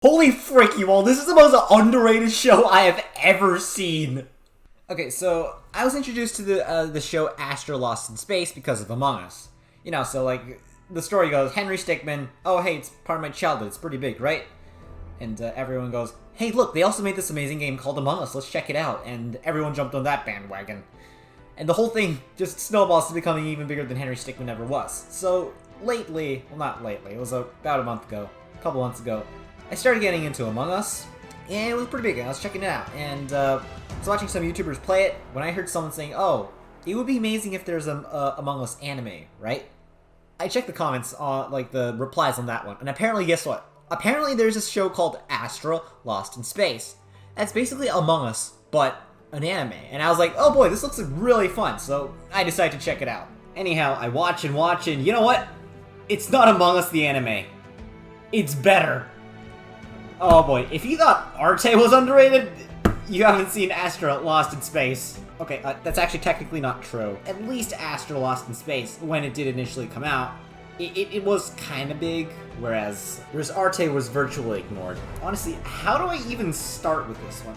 Holy frick, you all, this is the most underrated show I have ever seen. Okay, so I was introduced to the show Astra Lost in Space because of Among Us. You know, so like, the story goes, Henry Stickmin, oh hey, it's part of my childhood, it's pretty big, right? And everyone goes, hey look, they also made this amazing game called Among Us, let's check it out. And everyone jumped on that bandwagon. And the whole thing just snowballs to becoming even bigger than Henry Stickmin ever was. So lately, well not lately, it was about a month ago, a couple months ago, I started getting into Among Us, and it was pretty big, and I was checking it out, and I was watching some YouTubers play it, when I heard someone saying, oh, it would be amazing if there's an Among Us anime, right? I checked the comments, like the replies on that one, and apparently, guess what? Apparently there's a show called Astra Lost in Space. That's basically Among Us, but an anime, and I was like, oh boy, this looks really fun, so I decided to check it out. Anyhow, I watch, and you know what? It's not Among Us the anime. It's better. Oh boy, if you thought Arte was underrated, you haven't seen Astra Lost in Space. Okay, that's actually technically not true. At least Astra Lost in Space, when it did initially come out, it was kind of big, whereas Arte was virtually ignored. Honestly, how do I even start with this one?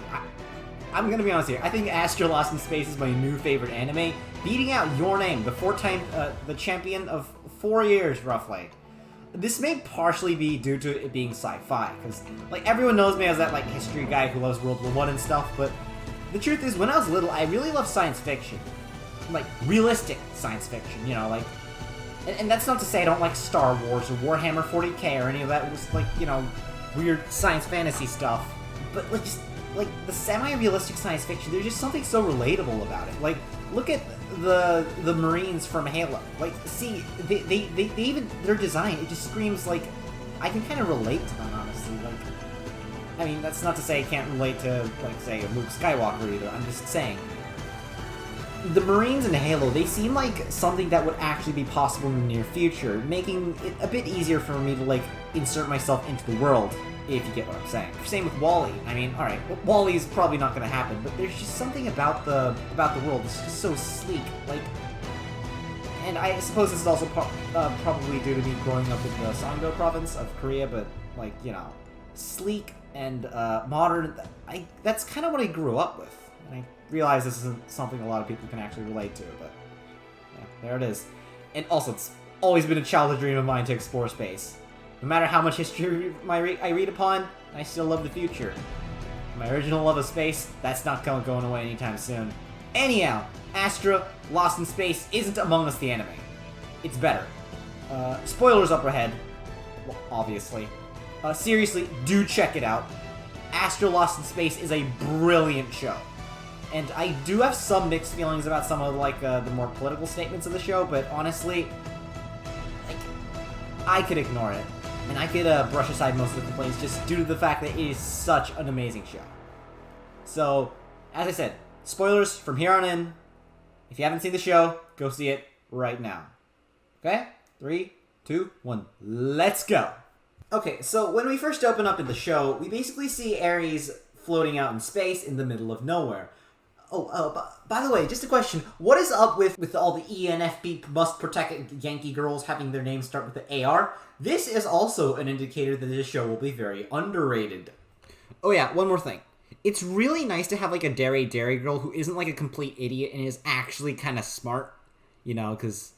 I'm gonna be honest here, I think Astra Lost in Space is my new favorite anime, beating out Your Name, the champion of 4 years, roughly. This may partially be due to it being sci-fi, because, like, everyone knows me as that, like, history guy who loves World War I and stuff, but the truth is, when I was little, I really loved science fiction. Like, realistic science fiction, you know, like... And that's not to say I don't like Star Wars or Warhammer 40k or any of that, was, like, you know, weird science fantasy stuff. But, like, just, like, the semi-realistic science fiction, there's just something so relatable about it. Like, look at the Marines from Halo. Like, see, they even, their design, it just screams, like, I can kind of relate to them, honestly. Like, I mean, that's not to say I can't relate to, like, say, a Luke Skywalker either. I'm just saying. The Marines in Halo, they seem like something that would actually be possible in the near future, making it a bit easier for me to, like, insert myself into the world, if you get what I'm saying. Same with WALL-E. I mean, alright, WALL-E's probably not gonna happen, but there's just something about the world that's just so sleek, like... And I suppose this is also probably due to me growing up in the Sangdo province of Korea, but, like, you know, sleek and modern, that's kind of what I grew up with. And I realize this isn't something a lot of people can actually relate to, but yeah, there it is. And also, it's always been a childhood dream of mine to explore space. No matter how much history I read upon, I still love the future. My original love of space, that's not going away anytime soon. Anyhow, Astra Lost in Space isn't Among Us the anime. It's better. Spoilers up ahead, well, obviously. Seriously, do check it out. Astra Lost in Space is a brilliant show. And I do have some mixed feelings about some of, like, the more political statements of the show, but honestly, like, I could ignore it. And I could brush aside most of the complaints just due to the fact that it is such an amazing show. So, as I said, spoilers from here on in. If you haven't seen the show, go see it right now. Okay? 3, 2, 1, let's go! Okay, so when we first open up in the show, we basically see Ares floating out in space in the middle of nowhere. By the way, just a question. What is up with all the ENFP must protect Yankee girls having their names start with the AR? This is also an indicator that this show will be very underrated. Oh yeah, one more thing. It's really nice to have, like, a Dairy girl who isn't, like, a complete idiot and is actually kind of smart. You know, because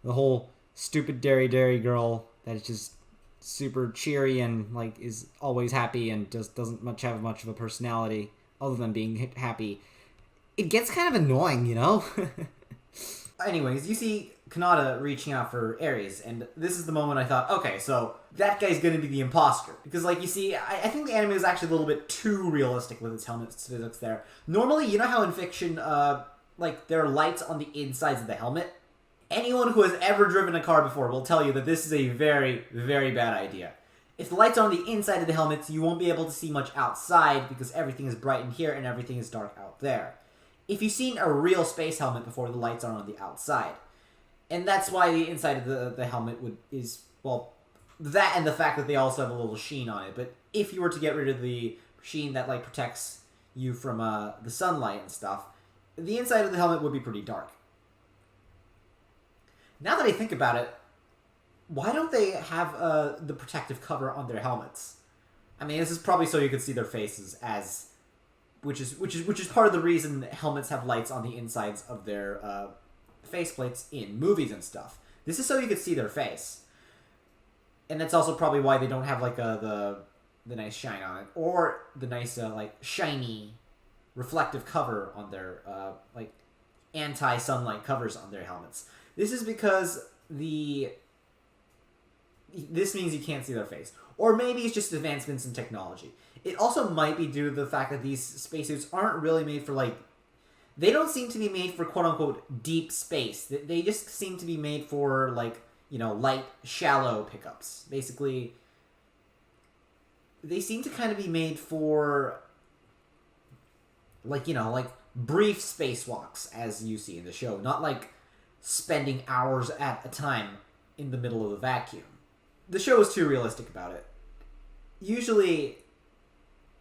the whole stupid Dairy girl that is just super cheery and, like, is always happy and just doesn't have much of a personality other than being happy. It gets kind of annoying, you know? Anyways, you see Kanata reaching out for Ares, and this is the moment I thought, okay, so that guy's gonna be the imposter. Because, like, you see, I think the anime is actually a little bit too realistic with its helmet physics there. Normally, you know how in fiction, like, there are lights on the insides of the helmet? Anyone who has ever driven a car before will tell you that this is a very, very bad idea. If the lights are on the inside of the helmets, you won't be able to see much outside because everything is bright in here and everything is dark out there. If you've seen a real space helmet before, the lights are on the outside. And that's why the inside of the helmet is, well, that and the fact that they also have a little sheen on it. But if you were to get rid of the sheen that, like, protects you from the sunlight and stuff, the inside of the helmet would be pretty dark. Now that I think about it, why don't they have the protective cover on their helmets? I mean, this is probably so you could see their faces, which is part of the reason helmets have lights on the insides of their faceplates in movies and stuff. This is so you could see their face, and that's also probably why they don't have like the nice shine on it, or the nice like shiny, reflective cover on their like anti-sunlight covers on their helmets. This is because this means you can't see their face. Or maybe it's just advancements in technology. It also might be due to the fact that these spacesuits aren't really made for, like... They don't seem to be made for, quote-unquote, deep space. They just seem to be made for, like, you know, light, shallow pickups. Basically, they seem to kind of be made for, like, you know, like, brief spacewalks, as you see in the show. Not, like, spending hours at a time in the middle of the vacuum. The show is too realistic about it. Usually,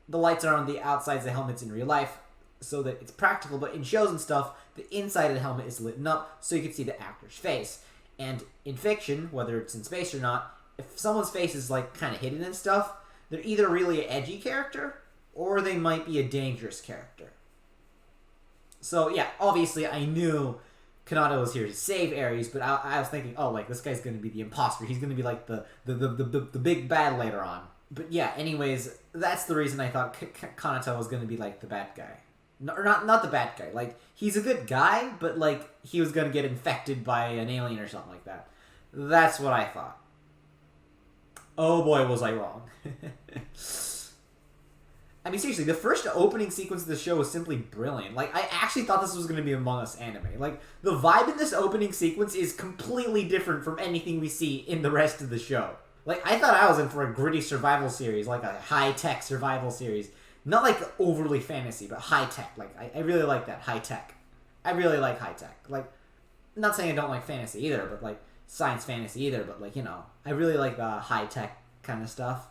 the lights are on the outsides of the helmets in real life, so that it's practical, but in shows and stuff, the inside of the helmet is lit up, so you can see the actor's face. And in fiction, whether it's in space or not, if someone's face is, like, kind of hidden and stuff, they're either really an edgy character, or they might be a dangerous character. So, yeah, obviously, I knew Kanata was here to save Ares, but I was thinking, oh, like, this guy's going to be the imposter. He's going to be, like, the big bad later on. But, yeah, anyways, that's the reason I thought Kanata was going to be, like, the bad guy. No, or not the bad guy. Like, he's a good guy, but, like, he was going to get infected by an alien or something like that. That's what I thought. Oh, boy, was I wrong. I mean, seriously, the first opening sequence of the show was simply brilliant. Like, I actually thought this was going to be Among Us anime. Like, the vibe in this opening sequence is completely different from anything we see in the rest of the show. Like, I thought I was in for a gritty survival series, like a high-tech survival series. Not, like, overly fantasy, but high-tech. Like, I really like that, high-tech. I really like high-tech. Like, I'm not saying I don't like fantasy either, but, like, science fantasy either, but, like, you know, I really like the high-tech kind of stuff.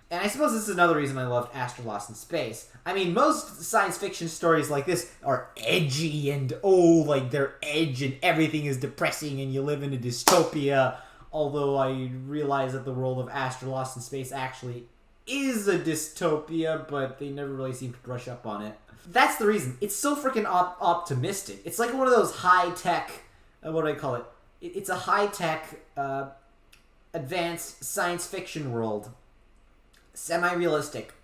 And I suppose this is another reason I loved Astra Lost in Space. I mean, most science fiction stories like this are edgy and, like, they're edge and everything is depressing and you live in a dystopia. Although I realize that the world of Astra Lost in Space actually is a dystopia, but they never really seem to brush up on it. That's the reason. It's so freaking optimistic. It's like one of those high-tech, what do I call it? It's a high-tech, advanced science fiction world. Semi-realistic.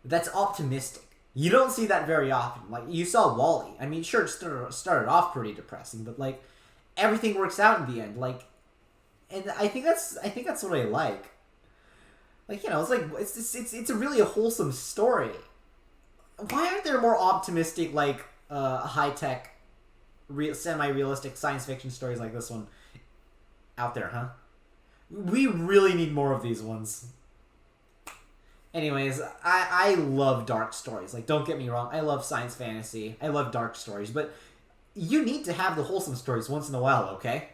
That's optimistic. You don't see that very often. Like, you saw WALL-E. I mean, sure, it started off pretty depressing, but, like, everything works out in the end. Like, and I think that's what I like. Like, you know, it's like, it's a really wholesome story. Why aren't there more optimistic, like, high-tech, semi-realistic science fiction stories like this one out there, huh? We really need more of these ones. Anyways, I love dark stories. Like, don't get me wrong, I love science fantasy. I love dark stories, but you need to have the wholesome stories once in a while, okay?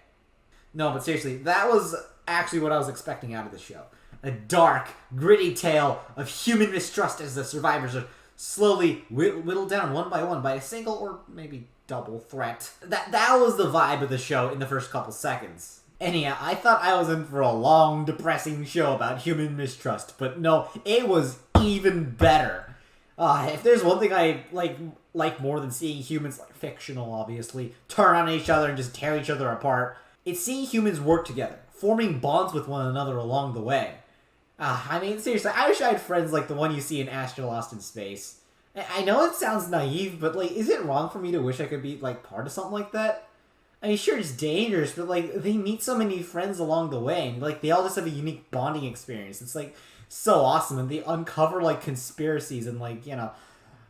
No, but seriously, that was actually what I was expecting out of the show. A dark, gritty tale of human mistrust as the survivors are slowly whittled down one by a single or maybe double threat. That was the vibe of the show in the first couple seconds. And yeah, I thought I was in for a long, depressing show about human mistrust, but no, it was even better. If there's one thing I like more than seeing humans, like fictional obviously, turn on each other and just tear each other apart, it's seeing humans work together, forming bonds with one another along the way. I mean, seriously, I wish I had friends like the one you see in Astra Lost in Space. I know it sounds naive, but, like, is it wrong for me to wish I could be, like, part of something like that? I mean, sure, it's dangerous, but, like, they meet so many friends along the way, and, like, they all just have a unique bonding experience. It's, like, so awesome, and they uncover, like, conspiracies and, like, you know,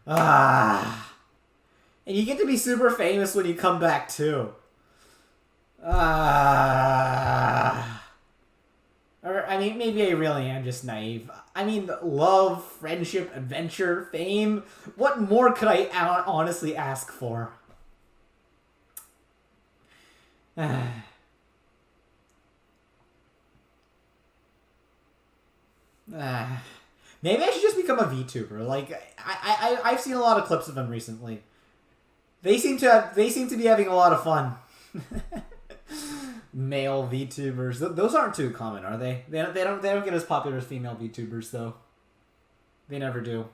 and you get to be super famous when you come back, too. Or, I mean, maybe I really am just naive. I mean, love, friendship, adventure, fame. What more could I honestly ask for? Maybe I should just become a VTuber. Like, I've seen a lot of clips of them recently. They seem to be having a lot of fun. Male VTubers. Those aren't too common, are they? They don't get as popular as female VTubers, though. They never do.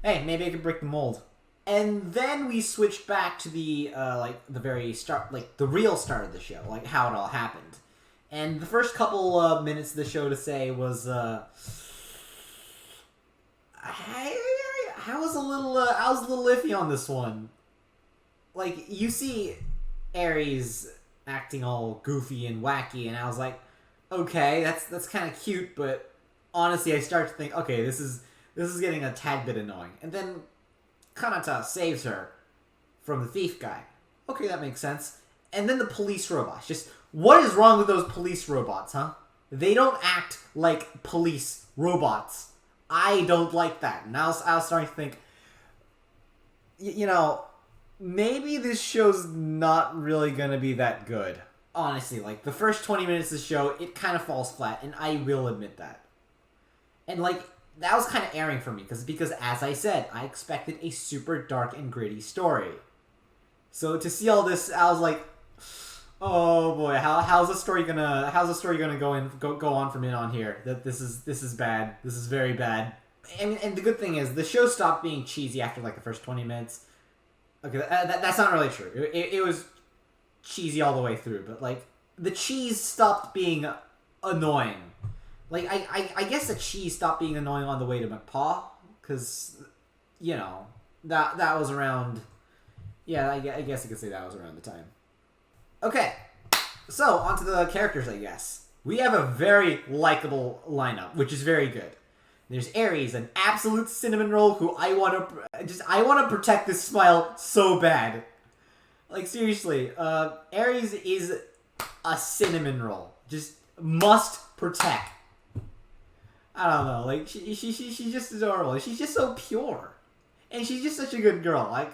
Hey, maybe I could break the mold. And then we switched back to the the very start, like the real start of the show, like how it all happened. And the first couple minutes of the show to say was, I was a little iffy on this one. Like, you see Ares acting all goofy and wacky, and I was like, okay, that's kind of cute, but honestly, I start to think, okay, this is getting a tad bit annoying. And then Kanata saves her from the thief guy. Okay, that makes sense. And then the police robots. Just, what is wrong with those police robots, huh? They don't act like police robots. I don't like that. And I was starting to think, maybe this show's not really going to be that good. Honestly, like, the first 20 minutes of the show, it kind of falls flat, and I will admit that. And, like, that was kind of airing for me, because as I said, I expected a super dark and gritty story. So to see all this, I was like, oh boy, how's the story gonna go on from in on here? That this is bad. This is very bad. And the good thing is, the show stopped being cheesy after like the first 20 minutes. Okay, that's not really true. It was cheesy all the way through, but like the cheese stopped being annoying. Like, I guess the cheese stopped being annoying on the way to McPaw, because, that was around... Yeah, I guess you could say that was around the time. Okay, so, onto the characters, I guess. We have a very likable lineup, which is very good. There's Ares, an absolute cinnamon roll who I want to protect this smile so bad. Like, seriously, Ares is a cinnamon roll. Just must protect. I don't know, like, she's just adorable. She's just so pure. And she's just such a good girl. Like,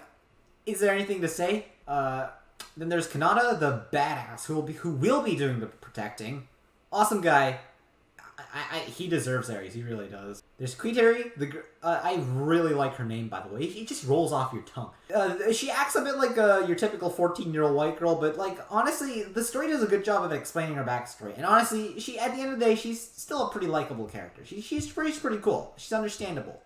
is there anything to say? Then there's Kanata, the badass, who will be doing the protecting. Awesome guy. He deserves Ares, he really does. There's Kuiteri, I really like her name, by the way. It just rolls off your tongue. She acts a bit like your typical 14-year-old white girl, but, like, honestly, the story does a good job of explaining her backstory. And honestly, at the end of the day, she's still a pretty likable character. She's pretty cool. She's understandable.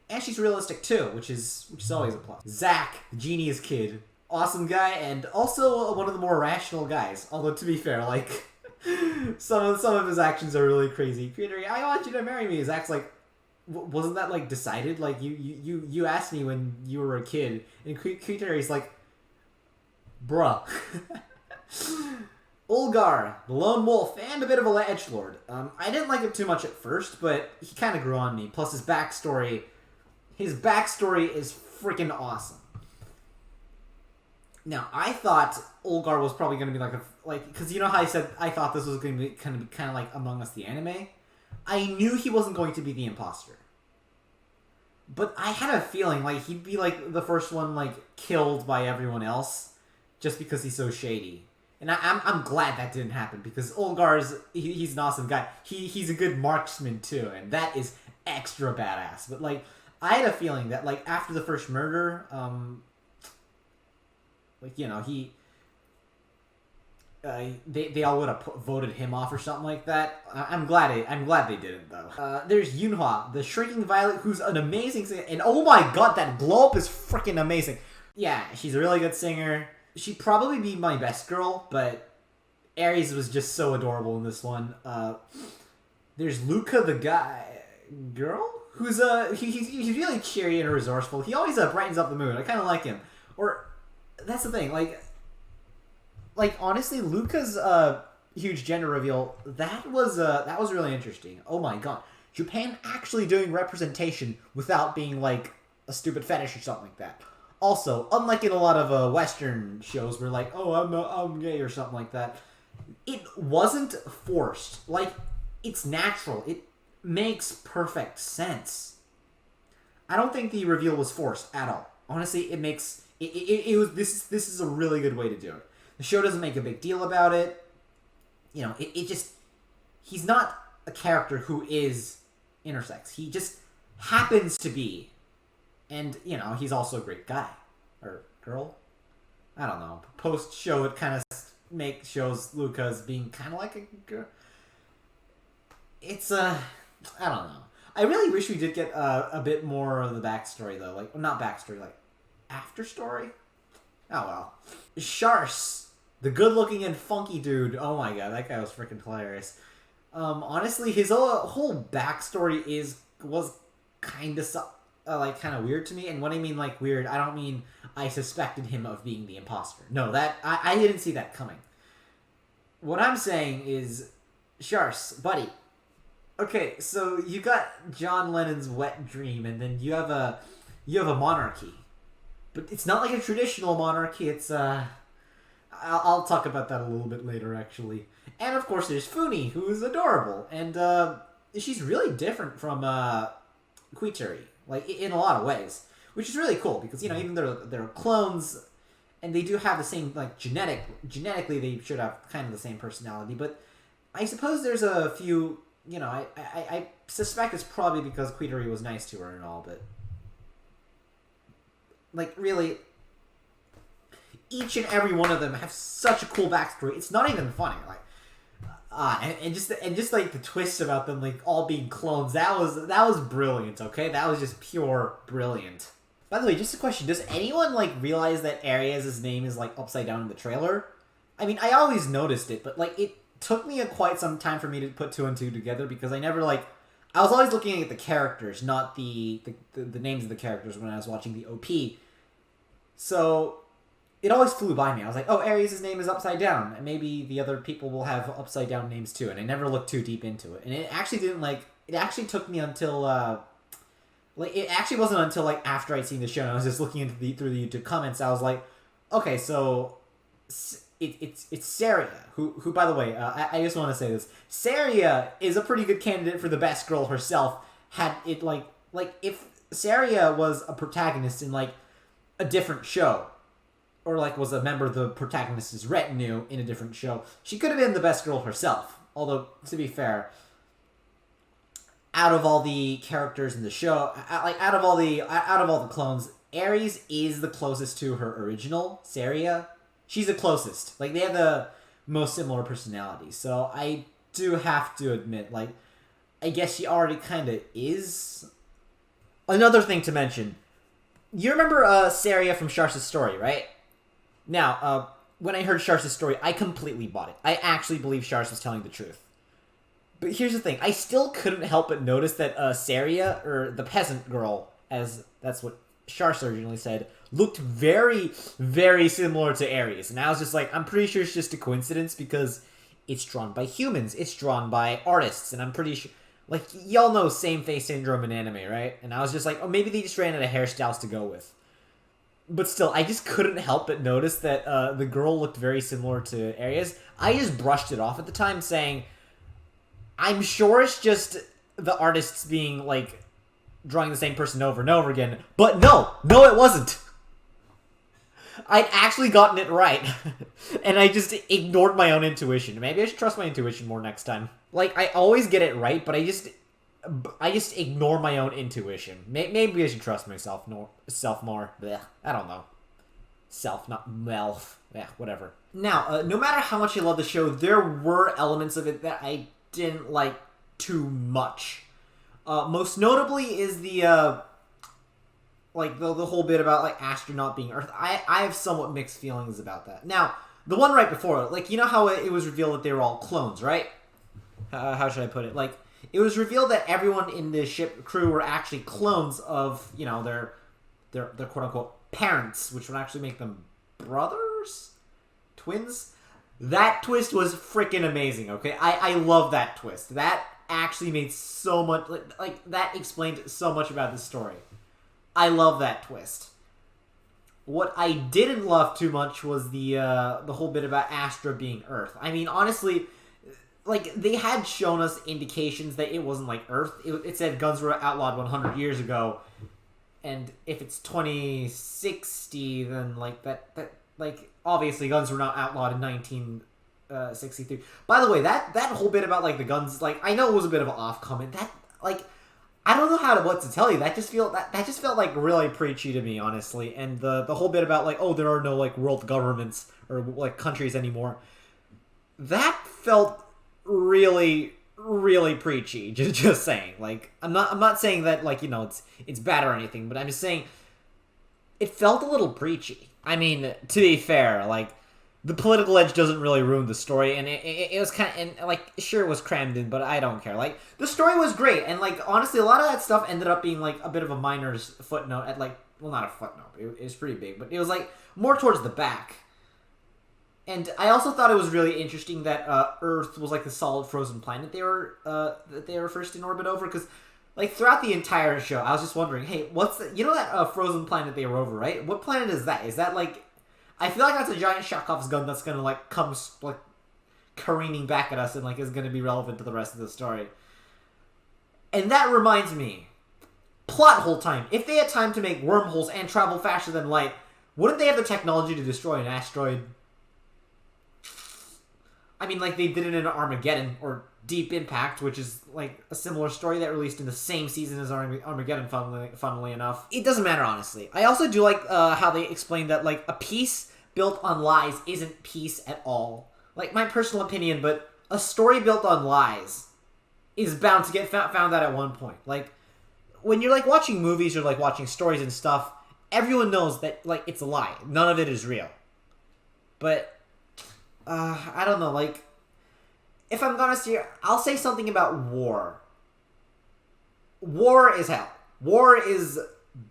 And she's realistic, too, which is always a plus. Zack, the genius kid. Awesome guy, and also one of the more rational guys. Although, to be fair, like... some of his actions are really crazy. Kuiteri, I want you to marry me. Zack's like, wasn't that like decided? Like you asked me when you were a kid, and Kuiteri's like, bruh. Ulgar, the lone wolf, and a bit of a edgelord. I didn't like him too much at first, but he kind of grew on me. Plus his backstory is freaking awesome. Now, I thought Ulgar was probably going to be because you know how I said I thought this was going to be kind of like Among Us the anime? I knew he wasn't going to be the imposter. But I had a feeling like he'd be like the first one like killed by everyone else just because he's so shady. And I'm glad that didn't happen because Ulgar's he's an awesome guy. He's a good marksman too, and that is extra badass. But like I had a feeling that like after the first murder, they all would have voted him off or something like that. I'm glad they didn't though. There's Yunhua, the Shrinking Violet, who's an amazing singer, and oh my god, that glow up is freaking amazing. Yeah, she's a really good singer. She'd probably be my best girl, but Ares was just so adorable in this one. There's Luca, the girl, who's he's really cheery and resourceful. He always brightens up the mood. I kind of like him. Or that's the thing, like honestly, Luca's huge gender reveal that was really interesting. Oh my god, Japan actually doing representation without being like a stupid fetish or something like that. Also, unlike in a lot of Western shows where like, oh, I'm gay or something like that, it wasn't forced. Like, it's natural. It makes perfect sense. I don't think the reveal was forced at all. Honestly, it makes it was this is a really good way to do it. The show doesn't make a big deal about it. You know, it just he's not a character who is intersex. He just happens to be. And, you know, he's also a great guy. Or girl? I don't know. Post-show, it kind of shows Luca as being kind of like a girl. It's, I don't know. I really wish we did get a bit more of the backstory, though. Like, not backstory, like, after story? Oh, well. Shars, the good-looking and funky dude. Oh my god, that guy was freaking hilarious. Honestly, his whole backstory was kind of weird to me. And when I mean, like, weird, I don't mean I suspected him of being the imposter. No, I didn't see that coming. What I'm saying is, Shars, buddy. Okay, so you got John Lennon's wet dream, and then you have a monarchy. But it's not like a traditional monarchy, it's, I'll talk about that a little bit later, actually. And, of course, there's Funi, who is adorable. And, she's really different from, Kuitari. Like, in a lot of ways. Which is really cool, because, you know, even though they're clones, and they do have the same, like, genetically they should have kind of the same personality, but I suppose there's a few, you know, I suspect it's probably because Kuitari was nice to her and all, but, like, really, each and every one of them have such a cool backstory. It's not even funny, like, and just like the twist about them, like, all being clones, that was brilliant. Okay, that was just pure brilliant. By the way, just a question: does anyone like realize that Aries' name is like upside down in the trailer? I mean, I always noticed it, but like it took me quite some time for me to put two and two together because I never like. I was always looking at the characters, not the names of the characters when I was watching the OP. So it always flew by me. I was like, oh, Aries' name is upside down, and maybe the other people will have upside down names too. And I never looked too deep into it. And it actually didn't like. It actually took me until. Like, it actually wasn't until, like, after I'd seen the show and I was just looking into through the YouTube comments, I was like, okay, so it's Saria, who by the way, I just want to say this. Saria is a pretty good candidate for the best girl herself, had it, like, if Saria was a protagonist in, like, a different show, or, like, was a member of the protagonist's retinue in a different show, she could have been the best girl herself. Although, to be fair, out of all the characters in the show, out of all the clones, Aries is the closest to her original, Saria. She's the closest. Like, they have the most similar personalities. So I do have to admit, like, I guess she already kind of is. Another thing to mention. You remember Saria from Shars' story, right? Now, when I heard Shars' story, I completely bought it. I actually believe Shars was telling the truth. But here's the thing, I still couldn't help but notice that Saria, or the peasant girl, as that's what Shars originally said, looked very, very similar to Aries. And I was just like, I'm pretty sure it's just a coincidence because it's drawn by humans, it's drawn by artists, and I'm pretty sure, like, y'all know same face syndrome in anime, right? And I was just like, oh, maybe they just ran out of hairstyles to go with. But still, I just couldn't help but notice that the girl looked very similar to Aries. I just brushed it off at the time saying, I'm sure it's just the artists being, like, drawing the same person over and over again. But no, it wasn't. I'd actually gotten it right. And I just ignored my own intuition. Maybe I should trust my intuition more next time. Like, I always get it right, but I just ignore my own intuition. Maybe I should trust myself self more. Blech, I don't know. Self, not melf. Yeah, whatever. Now, no matter how much I love the show, there were elements of it that I didn't like too much. Most notably is the like the whole bit about like Astra not being Earth. I have somewhat mixed feelings about that. Now, the one right before it, like, you know how it was revealed that they were all clones, right? How should I put it? Like, it was revealed that everyone in the ship crew were actually clones of, you know, their quote unquote parents, which would actually make them brothers, twins. That twist was freaking amazing, okay? I love that twist. That actually made so much... Like, that explained so much about the story. I love that twist. What I didn't love too much was the whole bit about Astra being Earth. I mean, honestly, like, they had shown us indications that it wasn't like Earth. It said guns were outlawed 100 years ago. And if it's 2060, then, like, that like, obviously guns were not outlawed in 1963. By the way, that whole bit about, like, the guns, like, I know it was a bit of an off comment. That, like, I don't know what to tell you. That just felt like really preachy to me, honestly. And the whole bit about, like, oh, there are no, like, world governments or, like, countries anymore. That felt really, really preachy. Just saying. Like, I'm not saying that, like, you know, it's bad or anything, but I'm just saying it felt a little preachy. I mean, to be fair, like, the political edge doesn't really ruin the story, and it was kind of, and, like, sure, it was crammed in, but I don't care. Like, the story was great, and, like, honestly, a lot of that stuff ended up being, like, a bit of a minor footnote at, like, well, not a footnote, it was pretty big, but it was, like, more towards the back. And I also thought it was really interesting that Earth was, like, the solid frozen planet they were first in orbit over, because, like, throughout the entire show, I was just wondering, hey, what's the, you know that frozen planet they were over, right? What planet is that? Is that, like, I feel like that's a giant Chekhov's gun that's gonna, like, come, like, careening back at us and, like, is gonna be relevant to the rest of the story. And that reminds me, plot hole time. If they had time to make wormholes and travel faster than light, wouldn't they have the technology to destroy an asteroid? I mean, like, they did it in Armageddon, or Deep Impact, which is, like, a similar story that released in the same season as Armageddon, funnily enough. It doesn't matter, honestly. I also do like how they explained that, like, a peace built on lies isn't peace at all. Like, my personal opinion, but a story built on lies is bound to get found out at one point. Like, when you're, like, watching movies or, like, watching stories and stuff, everyone knows that, like, it's a lie. None of it is real. But I don't know, like, if I'm honest here, I'll say something about war. War is hell. War is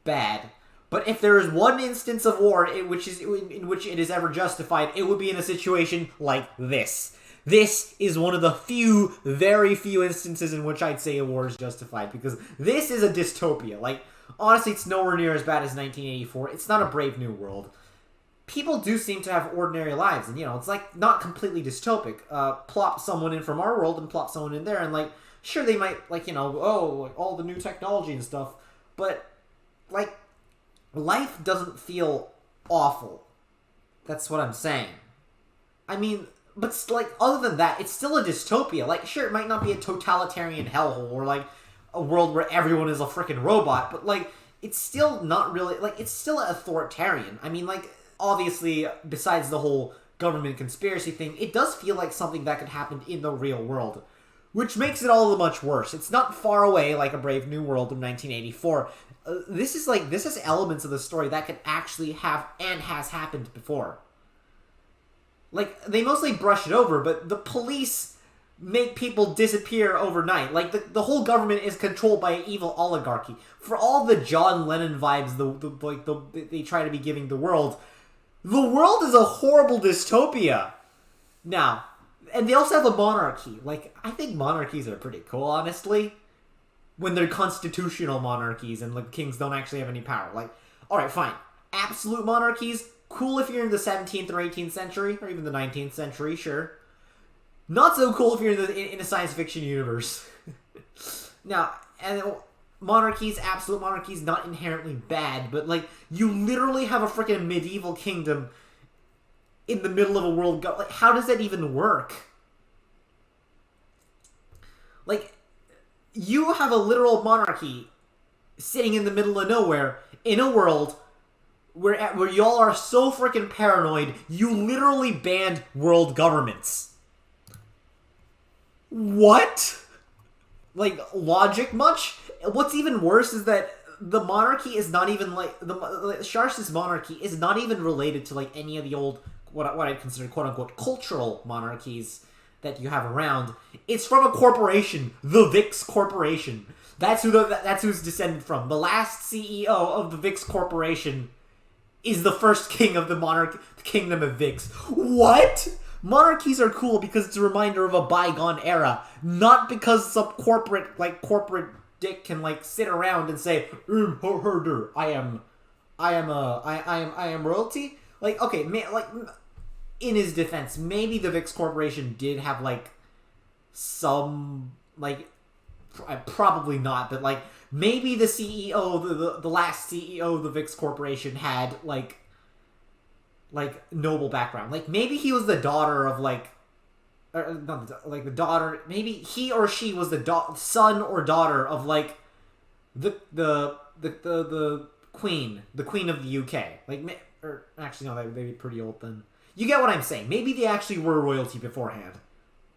bad. But if there is one instance of war in which it is ever justified, it would be in a situation like this. This is one of the few, very few instances in which I'd say a war is justified, because this is a dystopia. Like, honestly, it's nowhere near as bad as 1984. It's not a Brave New World. People do seem to have ordinary lives, and, you know, it's, like, not completely dystopic. Plop someone in from our world and plop someone in there, and, like, sure, they might, like, you know, like, all the new technology and stuff, but, like, life doesn't feel awful. That's what I'm saying. I mean, but, like, other than that, it's still a dystopia. Like, sure, it might not be a totalitarian hellhole, or, like, a world where everyone is a freaking robot, but, like, it's still not really, like, it's still authoritarian. I mean, like, obviously, besides the whole government conspiracy thing, it does feel like something that could happen in the real world, which makes it all the much worse. It's not far away like a Brave New World of 1984. This is elements of the story that could actually have and has happened before. Like, they mostly brush it over, but the police make people disappear overnight. Like, the whole government is controlled by an evil oligarchy. For all the John Lennon vibes they try to be giving the world is a horrible dystopia. Now, and they also have a monarchy. Like, I think monarchies are pretty cool, honestly. When they're constitutional monarchies and, like, kings don't actually have any power. Like, alright, fine. Absolute monarchies, cool if you're in the 17th or 18th century, or even the 19th century, sure. Not so cool if you're in a science fiction universe. Now, and monarchies, absolute monarchies, not inherently bad, but, like, you literally have a freaking medieval kingdom in the middle of a world. Like, how does that even work? Like, you have a literal monarchy sitting in the middle of nowhere in a world where y'all are so freaking paranoid, you literally banned world governments. What? Like, logic much? What's even worse is that the monarchy is not even, like, Sharsis monarchy is not even related to, like, any of the old, what I consider, quote-unquote, cultural monarchies that you have around. It's from a corporation, the Vix Corporation. That's who's descended from. The last CEO of the Vix Corporation is the first king of the kingdom of Vix. What? Monarchies are cool because it's a reminder of a bygone era, not because some corporate dick can, like, sit around and say, herder, I am royalty. Like, okay, in his defense, maybe the Vix Corporation did have, like, some, like, probably not, but, like, maybe the CEO, the last CEO of the Vix Corporation had, like, noble background. Like, maybe he was the daughter of, like, or not like the daughter. Maybe he or she was the son or daughter of, like, the queen of the UK. Like, or actually no, they'd be pretty old then. You get what I'm saying? Maybe they actually were royalty beforehand,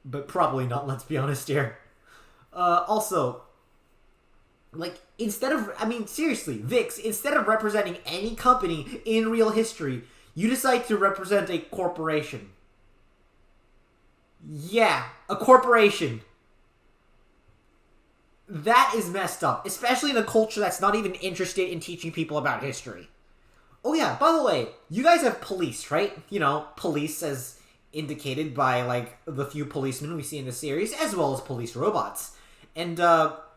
but probably not. Let's be honest here. Also, like, instead of, I mean, seriously, VIX, instead of representing any company in real history, you decide to represent a corporation. Yeah, a corporation. That is messed up, especially in a culture that's not even interested in teaching people about history. Oh yeah, by the way, you guys have police, right? You know, police as indicated by, like, the few policemen we see in the series, as well as police robots. And,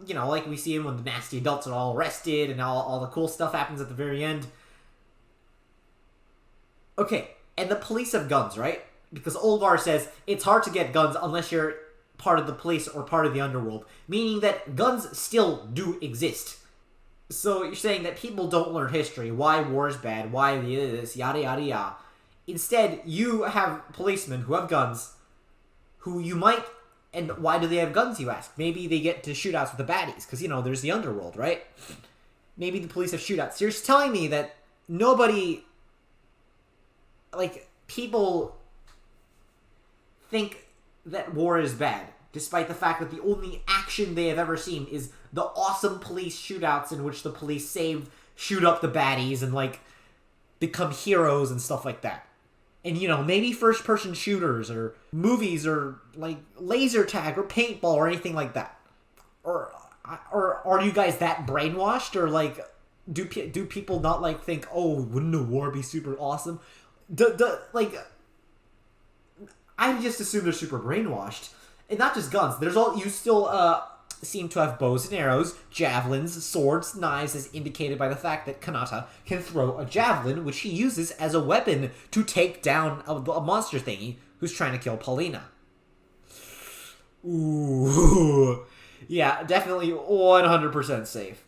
you know, like we see when the nasty adults are all arrested and all the cool stuff happens at the very end. Okay, and the police have guns, right? Because Olgar says it's hard to get guns unless you're part of the police or part of the underworld, meaning that guns still do exist. So you're saying that people don't learn history, why war is bad, why this, yada yada yada. Instead, you have policemen who have guns, who you might... And why do they have guns, you ask? Maybe they get to shootouts with the baddies, because, you know, there's the underworld, right? Maybe the police have shootouts. You're just telling me that nobody... Like, people think that war is bad, despite the fact that the only action they have ever seen is the awesome police shootouts in which the police shoot up the baddies, and, like, become heroes and stuff like that. And, you know, maybe first-person shooters, or movies, or, like, laser tag, or paintball, or anything like that. Or are you guys that brainwashed? Or, like, do people not, like, think, oh, wouldn't a war be super awesome? Like, I just assume they're super brainwashed. And not just guns. You still, seem to have bows and arrows, javelins, swords, knives, as indicated by the fact that Kanata can throw a javelin, which he uses as a weapon to take down a monster thingy who's trying to kill Paulina. Ooh. Yeah, definitely 100% safe.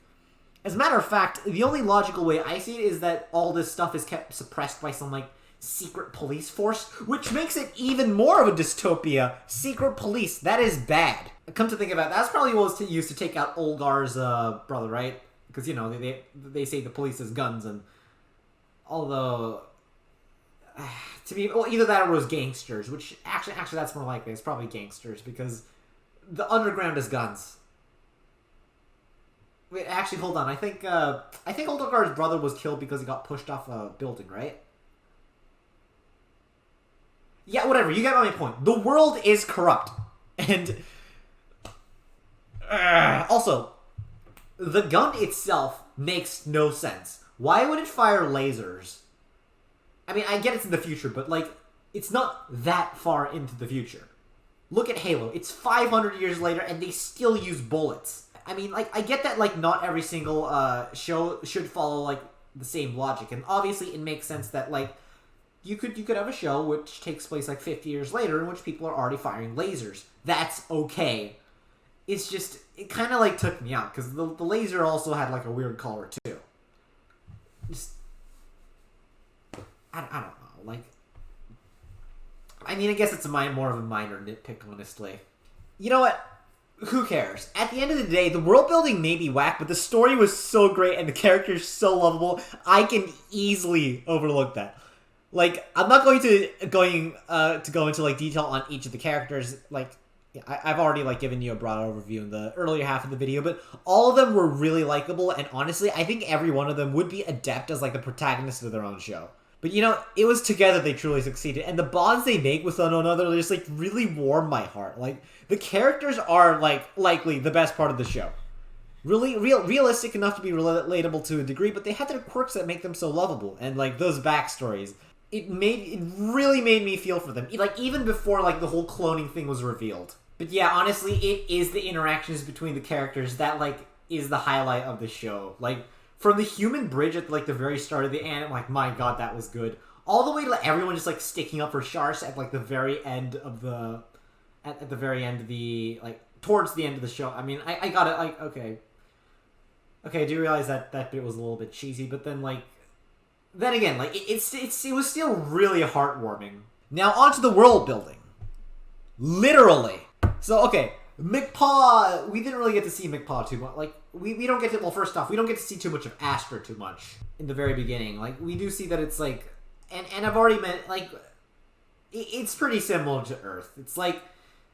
As a matter of fact, the only logical way I see it is that all this stuff is kept suppressed by some, like, secret police force, which makes it even more of a dystopia. Secret police, that is bad. Come to think about it, that's probably what was used to take out Olgar's brother, right? Because, you know, they say the police has guns, and although to me, well, either that or it was gangsters, which actually that's more likely. It's probably gangsters, because the underground has guns. Wait, actually, hold on. I think Olgar's brother was killed because he got pushed off a building, right? Yeah, whatever. You get my point. The world is corrupt, and also, the gun itself makes no sense. Why would it fire lasers? I mean, I get it's in the future, but, like, it's not that far into the future. Look at Halo. It's 500 years later, and they still use bullets. I mean, like, I get that, like, not every single show should follow, like, the same logic, and obviously it makes sense that, like, you could have a show which takes place, like, 50 years later, in which people are already firing lasers. That's okay. It's just, it kind of, like, took me out, because the laser also had, like, a weird color, too. Just, I don't know, like, I mean, I guess it's more of a minor nitpick, honestly. You know what? Who cares? At the end of the day, the world building may be whack, but the story was so great, and the characters so lovable, I can easily overlook that. Like, I'm not going to go into, like, detail on each of the characters, like, I've already, like, given you a broad overview in the earlier half of the video, but all of them were really likable, and honestly, I think every one of them would be adept as, like, the protagonist of their own show. But, you know, it was together they truly succeeded, and the bonds they make with one another just, like, really warm my heart. Like, the characters are, like, likely the best part of the show. Really realistic enough to be relatable to a degree, but they had their quirks that make them so lovable, and, like, those backstories. It really made me feel for them, like, even before, like, the whole cloning thing was revealed. But yeah, honestly, it is the interactions between the characters that, like, is the highlight of the show. Like, from the human bridge at, like, the very start of the anime, like, my god, that was good. All the way to, like, everyone just, like, sticking up for Shars at, like, the very end of the... At the very end of the... Like, towards the end of the show. I mean, I got it, like, okay. Okay, I do realize that bit was a little bit cheesy, but then, like... Then again, like, it was still really heartwarming. Now, onto the world building. Literally. So, okay, McPaw, we didn't really get to see McPaw too much. Like, we don't get to, well, first off, we don't get to see too much of Astra too much in the very beginning. Like, we do see that it's, like, and I've already meant, like, it's pretty similar to Earth. It's, like,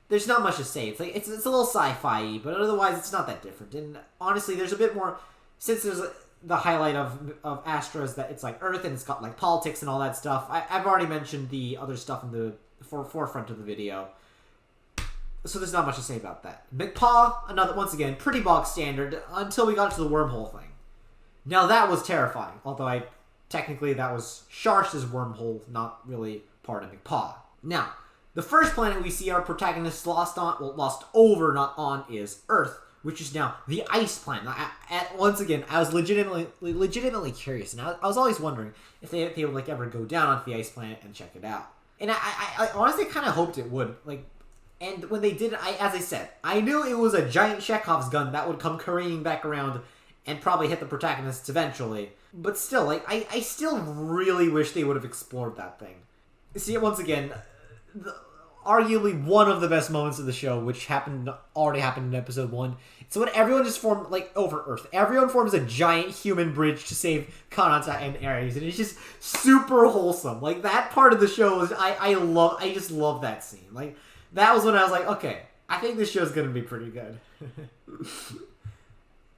there's not much to say. It's like it's a little sci-fi-y, but otherwise it's not that different. And honestly, there's a bit more, since there's the highlight of Astra is that it's like Earth and it's got like politics and all that stuff. I've already mentioned the other stuff in the forefront of the video, so there's not much to say about that. McPaw, once again, pretty bog standard until we got to the wormhole thing. Now that was terrifying, although technically that was Sharsh's wormhole, not really part of McPaw. Now, the first planet we see our protagonists lost over, not on, is Earth, which is now the ice planet. Once again, I was legitimately curious, and I was always wondering if they would like ever go down onto the ice planet and check it out. And I honestly kind of hoped it would. And when they did, as I said, I knew it was a giant Chekhov's gun that would come careening back around and probably hit the protagonists eventually. But still, I still really wish they would have explored that thing. See, once again, arguably one of the best moments of the show, which already happened in episode 1. So when everyone just formed, over Earth. Everyone forms a giant human bridge to save Kanata and Ares, and it's just super wholesome. That part of the show is, I just love that scene. That was when I was like, okay, I think this show's gonna be pretty good.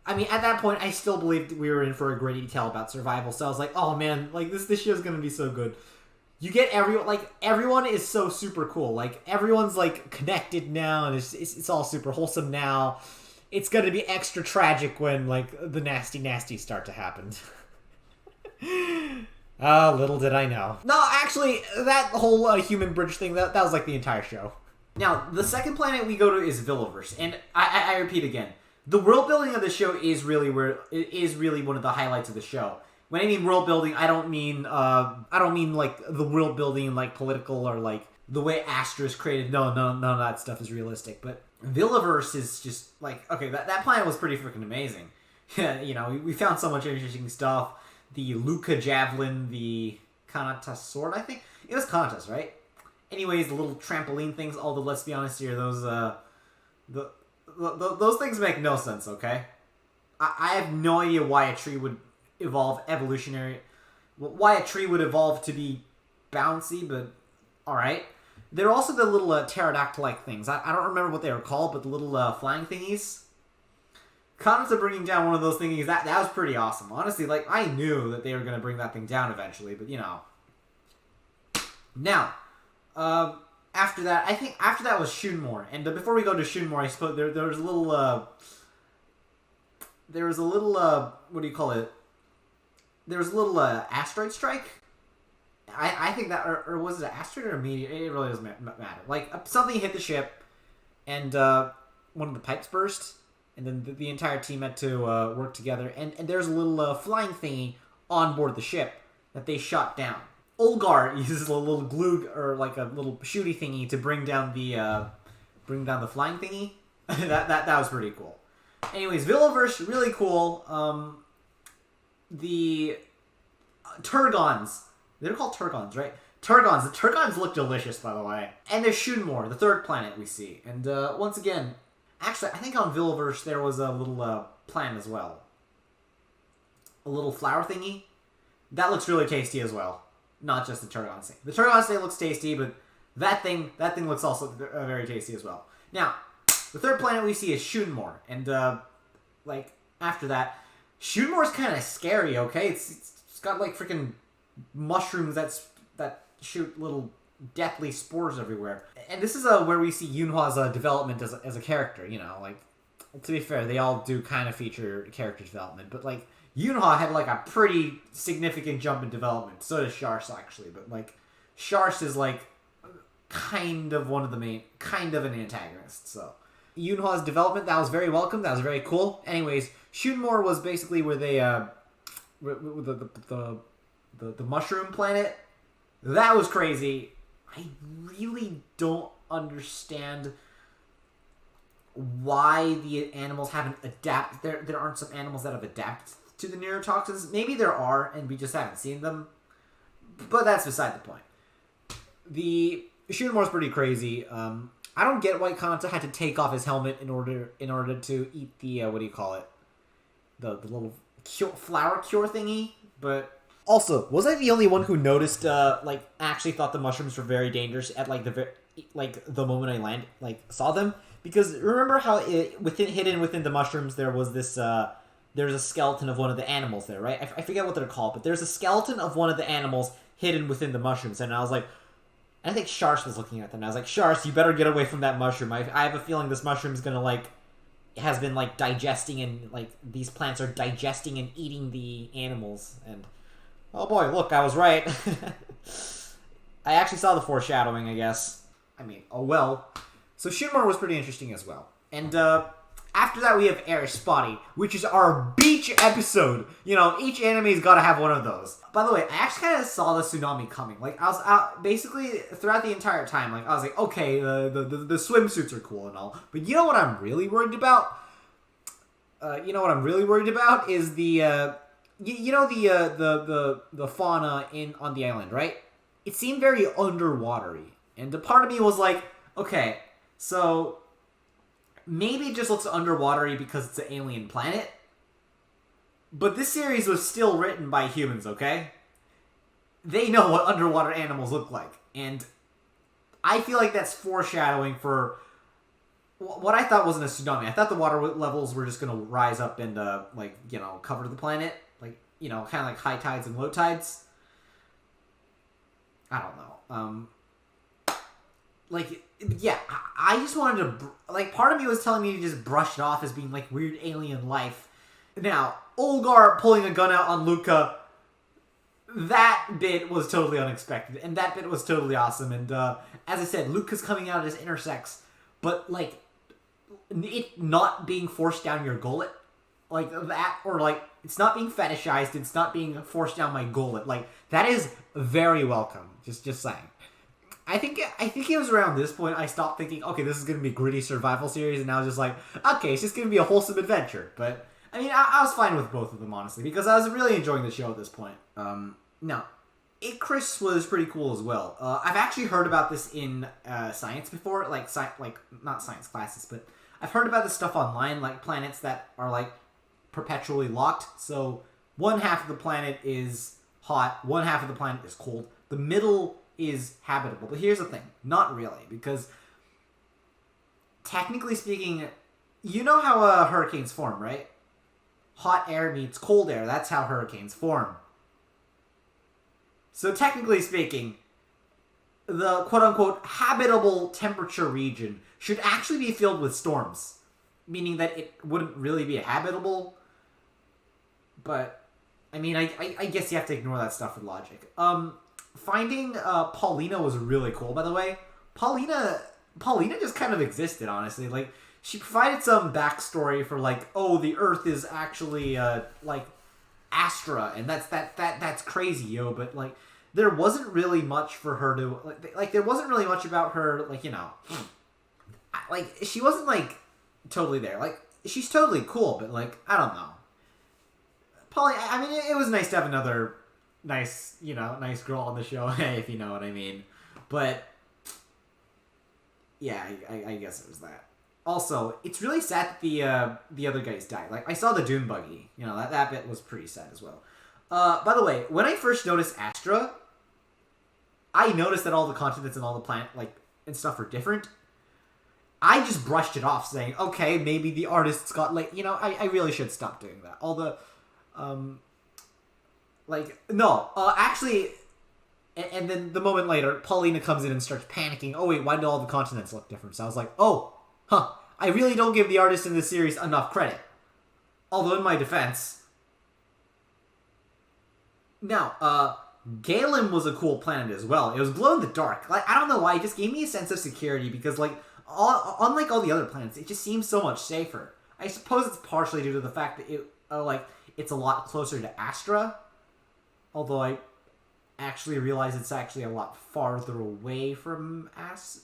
I mean, at that point, I still believed we were in for a gritty tale about survival, so I was like, oh man, this show's gonna be so good. You get everyone is so super cool. Everyone's connected now, and it's all super wholesome now. It's gonna be extra tragic when the nasty start to happen. Little did I know. No, actually, that whole human bridge thing, that was the entire show. Now, the second planet we go to is Villaverse, and I repeat again, the world building of the show is really one of the highlights of the show. When I mean world building, I don't mean the world building political or the way Astra is created. No, none of that stuff is realistic. But Villaverse is just okay, that planet was pretty freaking amazing. We found so much interesting stuff. The Luca Javelin, the Kanata Sword, I think it was Kanata's, right? Anyways, the little trampoline things. Although let's be honest here, those things make no sense. Okay, I have no idea why a tree would evolve why a tree would evolve to be bouncy, but alright. There are also the little pterodactyl-like things. I don't remember what they were called, but the little flying thingies. Kanata bringing down one of those thingies, that was pretty awesome. Honestly, I knew that they were going to bring that thing down eventually, but Now, after that was Shunmore, and before we go to Shunmore, I suppose there was a little, what do you call it? There was a little asteroid strike. I think that, or was it an asteroid or a meteor? It really doesn't matter. Something hit the ship, and one of the pipes burst, and then the entire team had to work together. And there's a little flying thingy on board the ship that they shot down. Olgar uses a little glue or a little shooty thingy to bring down the flying thingy. that was pretty cool. Anyways, Villaverse, really cool. The Turgons. They're called Turgons, right? Turgons. The Turgons look delicious, by the way. And there's Shunmore, the third planet we see. And once again, actually, I think on Villaverse there was a little plant as well. A little flower thingy. That looks really tasty as well. Not just the Turgon thing. The Turgon thing looks tasty, but that thing looks also very tasty as well. Now, the third planet we see is Shunmore. And after that, Shunmore's kind of scary, okay? It's got freaking mushrooms that shoot little deathly spores everywhere. And this is where we see Yunhwa's development as a character, to be fair, they all do kind of feature character development, but Yunhwa had a pretty significant jump in development. So does Sharsh actually, but Sharsh is kind of an antagonist, so Yunhwa's development, that was very welcome, that was very cool. Anyways, Shunmore was basically where they the mushroom planet. That was crazy. I really don't understand why the animals haven't adapted. There aren't some animals that have adapted to the neurotoxins. Maybe there are, and we just haven't seen them. But that's beside the point. The Shunmore's pretty crazy. I don't get why Kanata had to take off his helmet in order to eat the what do you call it? The little flower cure thingy. But Also, was I the only one who noticed, actually thought the mushrooms were very dangerous at, the moment I saw them? Because remember how hidden within the mushrooms there was this, there's a skeleton of one of the animals there, right? I forget what they're called, but there's a skeleton of one of the animals hidden within the mushrooms, and I was like, I think Shars was looking at them, and I was like, Shars, you better get away from that mushroom. I have a feeling this mushroom is gonna, has been, digesting, and, these plants are digesting and eating the animals, and... Oh boy, look, I was right. I actually saw the foreshadowing, I guess. I mean, oh well. So Shinmar was pretty interesting as well. And after that we have Air Spotty, which is our beach episode. You know, each anime's gotta have one of those. By the way, I actually kind of saw the tsunami coming. I was out, basically, throughout the entire time, I was like, okay, the swimsuits are cool and all. But you know what I'm really worried about? Is the... the fauna on the island, right? It seemed very underwatery. And a part of me was like, okay, so maybe it just looks underwatery because it's an alien planet. But this series was still written by humans, okay? They know what underwater animals look like. And I feel like that's foreshadowing for what I thought wasn't a tsunami. I thought the water levels were just going to rise up and, cover the planet. Kind of like high tides and low tides. I don't know. I just wanted to... part of me was telling me to just brush it off as being, weird alien life. Now, Olgar pulling a gun out on Luca, that bit was totally unexpected. And that bit was totally awesome. And, as I said, Luca's coming out as intersex. But, it not being forced down your gullet. It's not being fetishized, it's not being forced down my gullet. That is very welcome. Just saying. I think it was around this point I stopped thinking, okay, this is going to be a gritty survival series, and I was just like, okay, it's just going to be a wholesome adventure. But, I mean, I was fine with both of them, honestly, because I was really enjoying the show at this point. Now, Icarus was pretty cool as well. I've actually heard about this in science before, not science classes, but I've heard about this stuff online, planets that are, perpetually locked. So one half of the planet is hot, one half of the planet is cold. The middle is habitable. But here's the thing, not really, because technically speaking, you know how hurricanes form, right? Hot air meets cold air. That's how hurricanes form. So technically speaking, the quote-unquote habitable temperature region should actually be filled with storms, meaning that it wouldn't really be habitable. But, I mean, I guess you have to ignore that stuff with logic. Finding Paulina was really cool, by the way. Paulina just kind of existed, honestly. She provided some backstory for, the Earth is actually, Astra, and that's crazy, yo. But, there wasn't really much for her to, there wasn't really much about her, she wasn't, totally there. She's totally cool, but, I don't know. I mean, it was nice to have another nice girl on the show, if you know what I mean. But, yeah, I guess it was that. Also, it's really sad that the other guys died. I saw the dune buggy. That bit was pretty sad as well. By the way, when I first noticed Astra, I noticed that all the continents and all the planet, and stuff are different. I just brushed it off, saying, okay, maybe the artists got, I really should stop doing that. All the... actually, and then the moment later, Paulina comes in and starts panicking. Oh wait, why do all the continents look different? So I was like, I really don't give the artists in this series enough credit. Although in my defense... Now, Galen was a cool planet as well. It was glow in the dark. I don't know why, it just gave me a sense of security because, unlike all the other planets, it just seems so much safer. I suppose it's partially due to the fact that it's a lot closer to Astra, although I actually realize it's actually a lot farther away from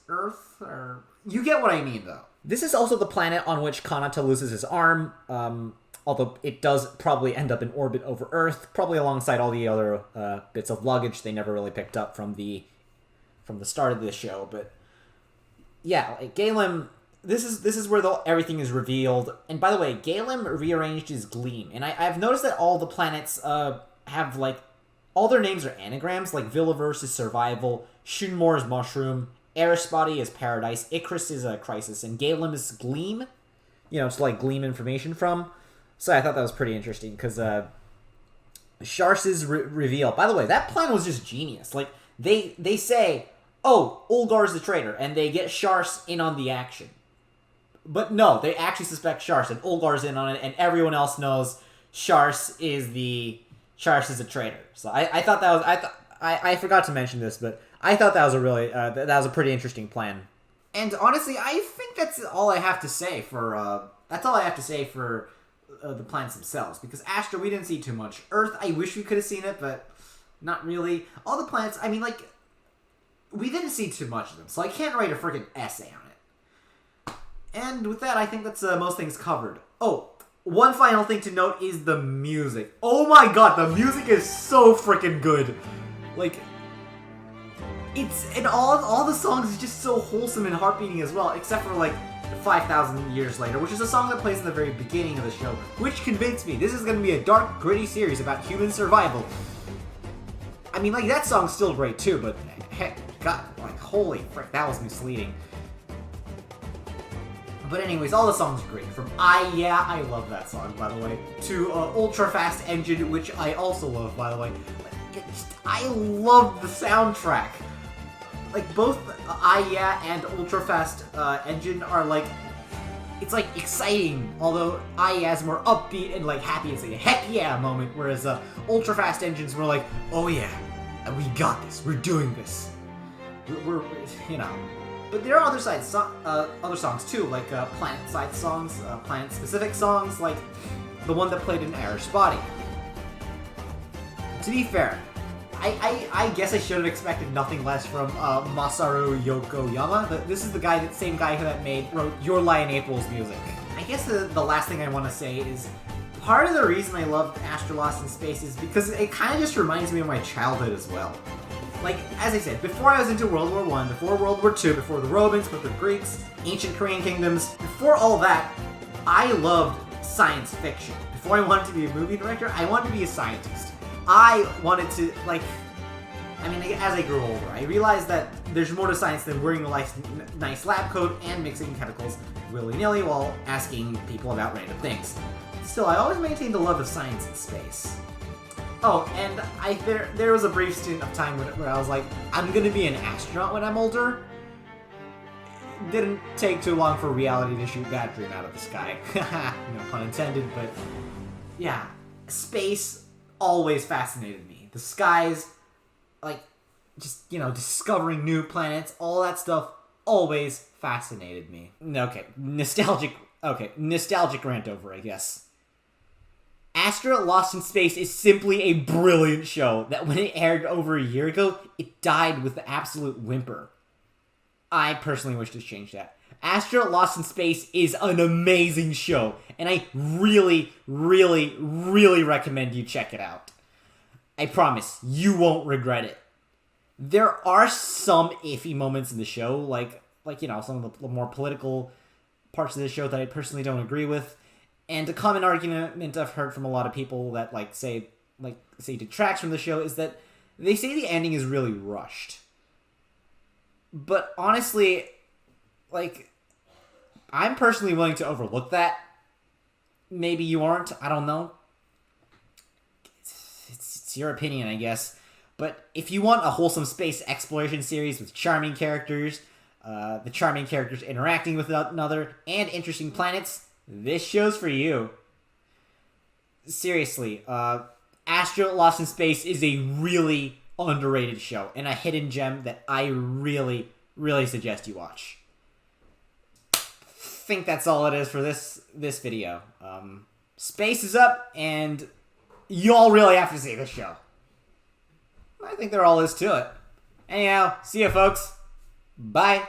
Earth, or... You get what I mean, though. This is also the planet on which Kanata loses his arm, although it does probably end up in orbit over Earth, probably alongside all the other bits of luggage they never really picked up from the start of the show, but... Yeah, Galen... This is where everything is revealed. And by the way, Galen rearranged his gleam. And I've noticed that all the planets have, All their names are anagrams, like Villaverse is survival, Shunmore is mushroom, Erisbody is paradise, Icarus is a crisis, and Galen is gleam. You know, to like gleam information from. So I thought that was pretty interesting, because Shars's reveal. By the way, that plan was just genius. Like, they say, oh, Ulgar's the traitor, and they get Shars in on the action. But no, they actually suspect Shars, and Ulgar's in on it, and everyone else knows Shars is a traitor. So I thought that was I forgot to mention this, but I thought that was a really that was a pretty interesting plan. And honestly, I think that's all I have to say for the planets themselves, because Astra we didn't see too much. Earth, I wish we could have seen it, but not really. All the planets, I mean, like, we didn't see too much of them, so I can't write a freaking essay on it. And with that, I think that's most things covered. Oh, one final thing to note is the music. Oh my god, the music is so freaking good. Like, and all the songs is just so wholesome and heartbeating as well, except for like 5,000 Years Later, which is a song that plays in the very beginning of the show, which convinced me this is going to be a dark, gritty series about human survival. I mean, like, that song's still great too, but heck, god, like, holy frick, that was misleading. But anyways, all the songs are great. From I love that song, by the way, to Ultrafast Engine, which I also love, by the way. I love the soundtrack. Like, both and Ultrafast Engine are, like, it's, like, exciting, although is more upbeat and, like, happy. It's like a heck yeah moment, whereas Ultrafast Engine's more like, oh yeah, we got this, we're doing this. We're you know. But there are other songs too, like planet-side songs, planet-specific songs, like the one that played in Erisbody. To be fair, I guess I should have expected nothing less from Masaru Yokoyama. This is the same guy who wrote Your Lie in April's music. I guess the last thing I want to say is, part of the reason I loved Astra Lost in Space is because it kind of just reminds me of my childhood as well. Like, as I said, before I was into World War I, before World War II, before the Romans, before the Greeks, ancient Korean kingdoms, before all that, I loved science fiction. Before I wanted to be a movie director, I wanted to be a scientist. I wanted to, like, I mean, as I grew older, I realized that there's more to science than wearing a nice lab coat and mixing chemicals willy-nilly while asking people about random things. Still, I always maintained the love of science and space. Oh, and there was a brief stint of time where I was like, I'm gonna be an astronaut when I'm older. It didn't take too long for reality to shoot that dream out of the sky. No pun intended, but yeah. Space always fascinated me. The skies, like, just, you know, discovering new planets, all that stuff always fascinated me. Okay, nostalgic rant over, I guess. Astra Lost in Space is simply a brilliant show that when it aired over a year ago, it died with the absolute whimper. I personally wish to change that. Astra Lost in Space is an amazing show, and I really, really, really recommend you check it out. I promise, you won't regret it. There are some iffy moments in the show, like you know, some of the more political parts of the show that I personally don't agree with. And a common argument I've heard from a lot of people that say detracts from the show is that they say the ending is really rushed. But honestly, like, I'm personally willing to overlook that. Maybe you aren't. I don't know. It's your opinion, I guess. But if you want a wholesome space exploration series with charming characters, the charming characters interacting with one another, and interesting planets, this show's for you. Seriously, Astra Lost in Space is a really underrated show, and a hidden gem that I really, really suggest you watch. I think that's all it is for this video. Space is up, and you all really have to see this show. I think there all is to it. Anyhow, see ya, folks. Bye.